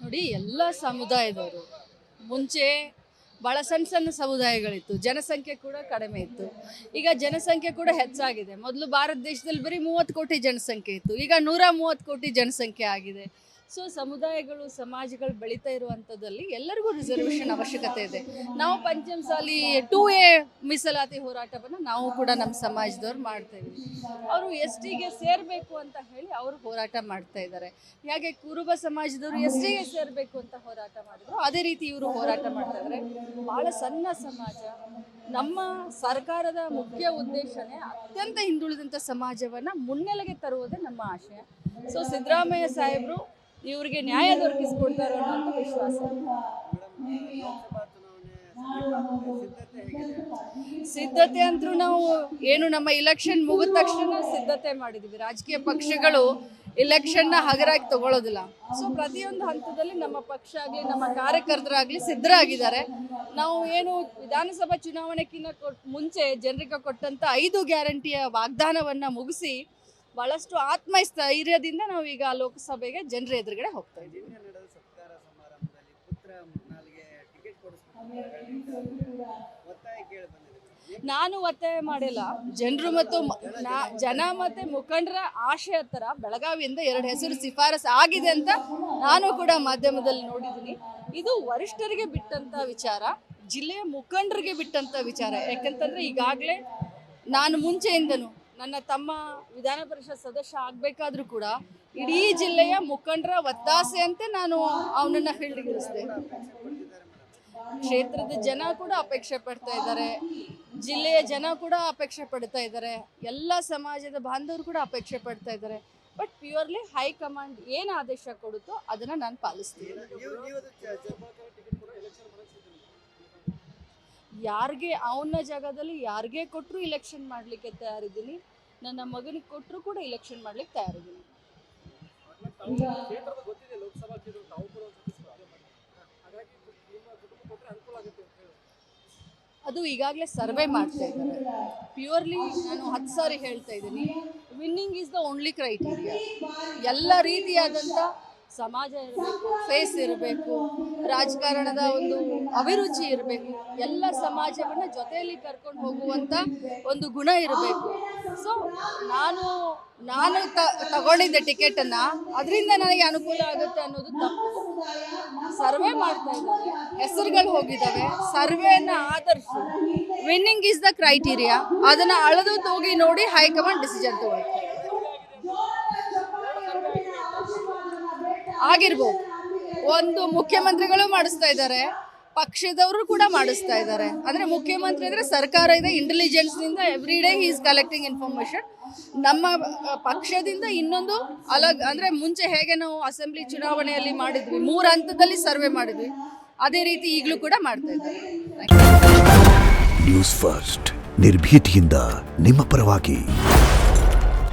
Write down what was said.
ನೋಡಿ, ಎಲ್ಲ ಸಮುದಾಯದವರು ಮುಂಚೆ ಭಾಳ ಸಣ್ಣ ಸಣ್ಣ ಸಮುದಾಯಗಳಿತ್ತು, ಜನಸಂಖ್ಯೆ ಕೂಡ ಕಡಿಮೆ ಇತ್ತು. ಈಗ ಜನಸಂಖ್ಯೆ ಕೂಡ ಹೆಚ್ಚಾಗಿದೆ. ಮೊದಲು ಭಾರತ ದೇಶದಲ್ಲಿ ಬರೀ 30 ಕೋಟಿ ಜನಸಂಖ್ಯೆ ಇತ್ತು, ಈಗ 130 ಕೋಟಿ ಜನಸಂಖ್ಯೆ ಆಗಿದೆ. ಸೊ ಸಮುದಾಯಗಳು, ಸಮಾಜಗಳು ಬೆಳೀತಾ ಇರುವಂಥದ್ದಲ್ಲಿ ಎಲ್ಲರಿಗೂ ರಿಸರ್ವೇಷನ್ ಅವಶ್ಯಕತೆ ಇದೆ. ನಾವು ಪಂಚಮಸಾಲಿ 2A ಮೀಸಲಾತಿ ಹೋರಾಟವನ್ನು ನಾವು ಕೂಡ ನಮ್ಮ ಸಮಾಜದವ್ರು ಮಾಡ್ತಾ ಇದ್ದೀವಿ. ಅವರು STಗೆ ಸೇರಬೇಕು ಅಂತ ಹೇಳಿ ಅವರು ಹೋರಾಟ ಮಾಡ್ತಾ ಇದ್ದಾರೆ. ಹಾಗೆ ಕುರುಬ ಸಮಾಜದವರು STಗೆ ಸೇರಬೇಕು ಅಂತ ಹೋರಾಟ ಮಾಡಿದ್ರು, ಅದೇ ರೀತಿ ಇವರು ಹೋರಾಟ ಮಾಡ್ತಾ ಇದ್ದಾರೆ. ಭಾಳ ಸಣ್ಣ ಸಮಾಜ. ನಮ್ಮ ಸರ್ಕಾರದ ಮುಖ್ಯ ಉದ್ದೇಶನೇ ಅತ್ಯಂತ ಹಿಂದುಳಿದಂಥ ಸಮಾಜವನ್ನು ಮುನ್ನೆಲೆಗೆ ತರುವುದೇ ನಮ್ಮ ಆಶಯ. ಸೊ ಸಿದ್ದರಾಮಯ್ಯ ಸಾಹೇಬರು ಇವರಿಗೆ ನ್ಯಾಯ ದೊರಕಿಸಿಕೊಡ್ತಾರೆ ಅನ್ನೋ ವಿಶ್ವಾಸ. ಸಿದ್ಧತೆ ಅಂತೂ ನಾವು ಏನು ನಮ್ಮ ಇಲೆಕ್ಷನ್ ಮುಗಿದ ತಕ್ಷಣ ಸಿದ್ಧತೆ ಮಾಡಿದ್ವಿ. ರಾಜಕೀಯ ಪಕ್ಷಗಳು ಇಲೆಕ್ಷನ್ನ ಹಗರಾಗಿ ತಗೊಳ್ಳೋದಿಲ್ಲ. ಸೊ ಪ್ರತಿಯೊಂದು ಹಂತದಲ್ಲಿ ನಮ್ಮ ಪಕ್ಷ ಆಗಲಿ, ನಮ್ಮ ಕಾರ್ಯಕರ್ತರಾಗಲಿ ಸಿದ್ಧರಾಗಿದ್ದಾರೆ. ನಾವು ಏನು ವಿಧಾನಸಭಾ ಚುನಾವಣೆಗಿಂತ ಮುಂಚೆ ಜನರಿಗೆ ಕೊಟ್ಟಂಥ 5 ಗ್ಯಾರಂಟಿಯ ವಾಗ್ದಾನವನ್ನು ಮುಗಿಸಿ ಬಹಳಷ್ಟು ಆತ್ಮಸ್ಥೈರ್ಯದಿಂದ ನಾವು ಈಗ ಲೋಕಸಭೆಗೆ ಜನರ ಎದುರುಗಡೆ ಹೋಗ್ತಾ ಇದ್ದೀವಿ. ನಾನು ಒತ್ತಾಯ ಮಾಡಿಲ್ಲ. ಜನರು ಮತ್ತು ಜನ ಮತ್ತು ಮುಖಂಡರ ಆಶಯ ಥರ ಬೆಳಗಾವಿಯಿಂದ 2 ಹೆಸರು ಶಿಫಾರಸು ಆಗಿದೆ ಅಂತ ನಾನು ಕೂಡ ಮಾಧ್ಯಮದಲ್ಲಿ ನೋಡಿದ್ದೀನಿ. ಇದು ವರಿಷ್ಠರಿಗೆ ಬಿಟ್ಟಂಥ ವಿಚಾರ, ಜಿಲ್ಲೆಯ ಮುಖಂಡರಿಗೆ ಬಿಟ್ಟಂಥ ವಿಚಾರ. ಯಾಕಂತಂದರೆ ಈಗಾಗಲೇ ನಾನು ಮುಂಚೆಯಿಂದನೂ ನನ್ನ ತಮ್ಮ ವಿಧಾನ ಪರಿಷತ್ ಸದಸ್ಯ ಆಗಬೇಕಾದ್ರೂ ಕೂಡ ಇಡೀ ಜಿಲ್ಲೆಯ ಮುಖಂಡರ ಒತ್ತಾಸೆಯಂತೆ ನಾನು ಅವನನ್ನು ಫೀಲ್ಡ್ಗಿಳಿಸಿದೆ. ಕ್ಷೇತ್ರದ ಜನ ಕೂಡ ಅಪೇಕ್ಷೆ ಪಡ್ತಾ ಇದ್ದಾರೆ, ಜಿಲ್ಲೆಯ ಜನ ಕೂಡ ಅಪೇಕ್ಷೆ ಪಡ್ತಾ ಇದ್ದಾರೆ, ಎಲ್ಲ ಸಮಾಜದ ಬಾಂಧವರು ಕೂಡ ಅಪೇಕ್ಷೆ ಪಡ್ತಾ ಇದ್ದಾರೆ. ಬಟ್ ಪ್ಯೂರ್ಲಿ ಹೈಕಮಾಂಡ್ ಏನು ಆದೇಶ ಕೊಡುತ್ತೋ ಅದನ್ನು ನಾನು ಪಾಲಿಸ್ತೀನಿ. ಯಾರಿಗೆ ಅವನ ಜಾಗದಲ್ಲಿ ಯಾರಿಗೆ ಕೊಟ್ಟರು ಇಲೆಕ್ಷನ್ ಮಾಡಲಿಕ್ಕೆ ತಯಾರಿದ್ದೀನಿ. ನನ್ನ ಮಗನಿಗೆ ಕೊಟ್ಟರು ಕೂಡ ಇಲೆಕ್ಷನ್ ಮಾಡ್ಲಿಕ್ಕೆ ತಯಾರಿದ್ದೀನಿ. ಅದು ಈಗಾಗಲೇ ಸರ್ವೆ ಮಾಡ್ತಾ ಇದ್ದಾರೆ. ಪ್ಯೂರ್ಲಿ ನಾನು 10 ಸಾರಿ ಹೇಳ್ತಾ ಇದ್ದೀನಿ, winning is the only criteria. ಎಲ್ಲ ರೀತಿಯಾದಂಥ ಸಮಾಜ ಇರಬೇಕು, ಫೇಸ್ ಇರಬೇಕು, ರಾಜಕಾರಣದ ಒಂದು ಅಭಿರುಚಿ ಇರಬೇಕು, ಎಲ್ಲ ಸಮಾಜವನ್ನು ಜೊತೆಯಲ್ಲಿ ಕರ್ಕೊಂಡು ಹೋಗುವಂಥ ಒಂದು ಗುಣ ಇರಬೇಕು. ಸೊ ನಾನು ತಗೊಂಡಿದ್ದೆ ಟಿಕೆಟನ್ನು, ಅದರಿಂದ ನನಗೆ ಅನುಕೂಲ ಆಗುತ್ತೆ ಅನ್ನೋದು ತಪ್ಪು. ಸರ್ವೆ ಮಾಡ್ತಾ ಇದ್ದಾರೆ, ಹೆಸರುಗಳು ಹೋಗಿದ್ದಾವೆ, ಸರ್ವೆಯನ್ನು ಆಧರಿಸಿ ವಿನ್ನಿಂಗ್ ಈಸ್ ದ ಕ್ರೈಟೀರಿಯಾ, ಅದನ್ನು ಅಳೆದು ತೂಗಿ ನೋಡಿ ಹೈಕಮಾಂಡ್ ಡಿಸಿಷನ್ ತಗೊಳ್ತಾರೆ. ಆಗಿರ್ಬೋದು, ಒಂದು ಮುಖ್ಯಮಂತ್ರಿಗಳು ಮಾಡಿಸ್ತಾ ಇದ್ದಾರೆ, ಪಕ್ಷದವರು ಕೂಡ ಮಾಡಿಸ್ತಾ ಇದ್ದಾರೆ. ಅಂದರೆ ಮುಖ್ಯಮಂತ್ರಿ ಅಂದರೆ ಸರ್ಕಾರ ಇದೆ, ಇಂಟೆಲಿಜೆನ್ಸ್ನಿಂದ every day he is collecting information. ನಮ್ಮ ಪಕ್ಷದಿಂದ ಇನ್ನೊಂದು ಅಂದರೆ ಮುಂಚೆ ಹೇಗೆ ನಾವು ಅಸೆಂಬ್ಲಿ ಚುನಾವಣೆಯಲ್ಲಿ ಮಾಡಿದ್ವಿ, 3 ಹಂತದಲ್ಲಿ ಸರ್ವೆ ಮಾಡಿದ್ವಿ, ಅದೇ ರೀತಿ ಈಗಲೂ ಕೂಡ ಮಾಡ್ತಾ ಇದ್ದಾರೆ. ನ್ಯೂಸ್ ಫಸ್ಟ್, ನಿರ್ಭೀತಿಯಿಂದ ನಿಮ್ಮ ಪರವಾಗಿ.